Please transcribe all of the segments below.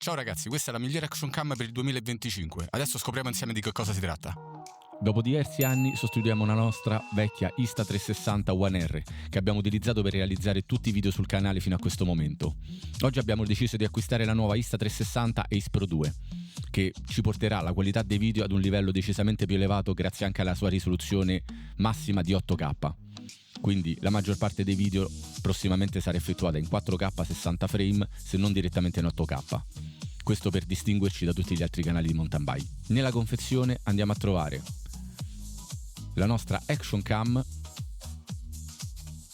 Ciao ragazzi, questa è la migliore action cam per il 2025. Adesso scopriamo insieme di che cosa si tratta. Dopo diversi anni sostituiamo una nostra vecchia Insta360 One R che abbiamo utilizzato per realizzare tutti i video sul canale fino a questo momento. Oggi abbiamo deciso di acquistare la nuova Insta360 Ace Pro 2 che ci porterà la qualità dei video ad un livello decisamente più elevato grazie anche alla sua risoluzione massima di 8K. Quindi la maggior parte dei video prossimamente sarà effettuata in 4K 60 frame se non direttamente in 8K. Questo per distinguerci da tutti gli altri canali di mountain bike. Nella confezione andiamo a trovare la nostra Action Cam,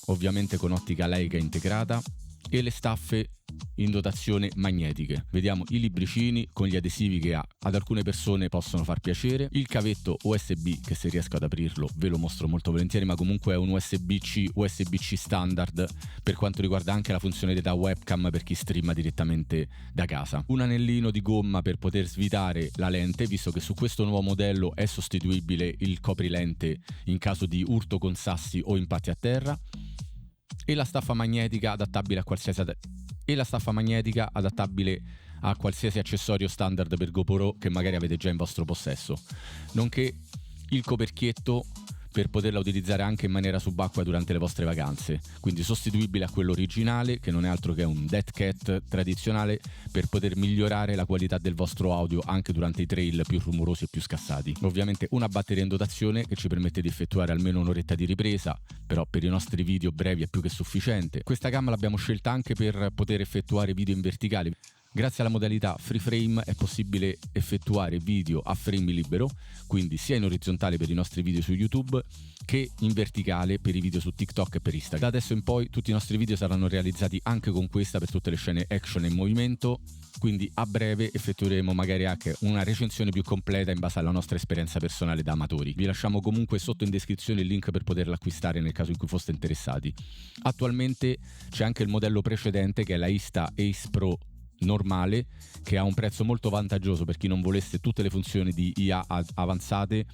ovviamente con ottica Leica integrata, e le staffe in dotazione magnetiche. Vediamo i libricini con gli adesivi che ha. Ad alcune persone possono far piacere. Il cavetto USB, che se riesco ad aprirlo ve lo mostro molto volentieri, ma comunque è un USB-C, USB-C standard per quanto riguarda anche la funzionalità webcam per chi streama direttamente da casa. Un anellino di gomma per poter svitare la lente, visto che su questo nuovo modello è sostituibile il coprilente in caso di urto con sassi o impatti a terra, e la staffa magnetica adattabile a qualsiasi accessorio standard per GoPro che magari avete già in vostro possesso, nonché il coperchietto per poterla utilizzare anche in maniera subacquea durante le vostre vacanze, quindi sostituibile a quello originale, che non è altro che un dead cat tradizionale, per poter migliorare la qualità del vostro audio anche durante i trail più rumorosi e più scassati. Ovviamente una batteria in dotazione che ci permette di effettuare almeno un'oretta di ripresa, però per i nostri video brevi è più che sufficiente. Questa cam l'abbiamo scelta anche per poter effettuare video in verticale. Grazie alla modalità free frame è possibile effettuare video a frame libero, quindi sia in orizzontale per i nostri video su YouTube che in verticale per i video su TikTok e per Instagram. Da adesso in poi tutti i nostri video saranno realizzati anche con questa per tutte le scene action e movimento, quindi a breve effettueremo magari anche una recensione più completa in base alla nostra esperienza personale da amatori. Vi lasciamo comunque sotto in descrizione il link per poterla acquistare nel caso in cui foste interessati. Attualmente c'è anche il modello precedente che è la Insta Ace Pro normale, che ha un prezzo molto vantaggioso per chi non volesse tutte le funzioni di IA avanzate.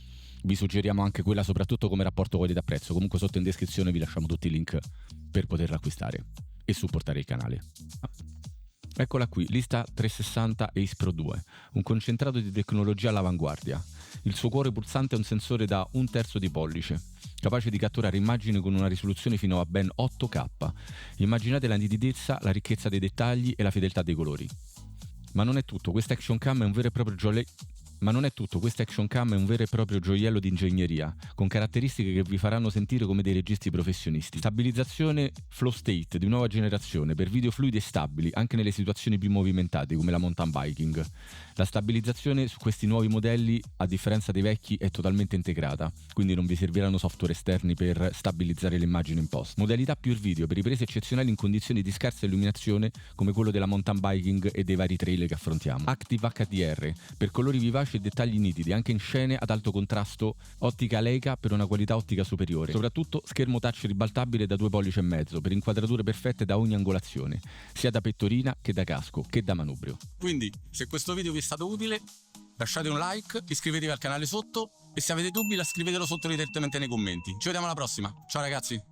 Vi suggeriamo anche quella, soprattutto come rapporto qualità-prezzo. Comunque sotto in descrizione vi lasciamo tutti i link per poterla acquistare e supportare il canale. Eccola qui, l'Insta360 Ace Pro 2, un concentrato di tecnologia all'avanguardia. Il suo cuore pulsante è un sensore da 1/3 di pollice, capace di catturare immagini con una risoluzione fino a ben 8K. Immaginate la nitidezza, la ricchezza dei dettagli e la fedeltà dei colori. Ma non è tutto, questa action cam è un vero e proprio gioiello di ingegneria, con caratteristiche che vi faranno sentire come dei registi professionisti. Stabilizzazione flow state di nuova generazione per video fluidi e stabili anche nelle situazioni più movimentate come la mountain biking. La stabilizzazione su questi nuovi modelli, a differenza dei vecchi, è totalmente integrata, quindi non vi serviranno software esterni per stabilizzare l'immagine in post. Modalità pure video per riprese eccezionali in condizioni di scarsa illuminazione come quello della mountain biking e dei vari trail che affrontiamo. Active HDR per colori vivaci e dettagli nitidi anche in scene ad alto contrasto, ottica Leica per una qualità ottica superiore, soprattutto schermo touch ribaltabile da 2,5 pollici per inquadrature perfette da ogni angolazione, sia da pettorina che da casco che da manubrio. Quindi, se questo video vi è stato utile, lasciate un like, iscrivetevi al canale sotto e se avete dubbi scrivetelo sotto direttamente nei commenti. Ci vediamo alla prossima, ciao ragazzi!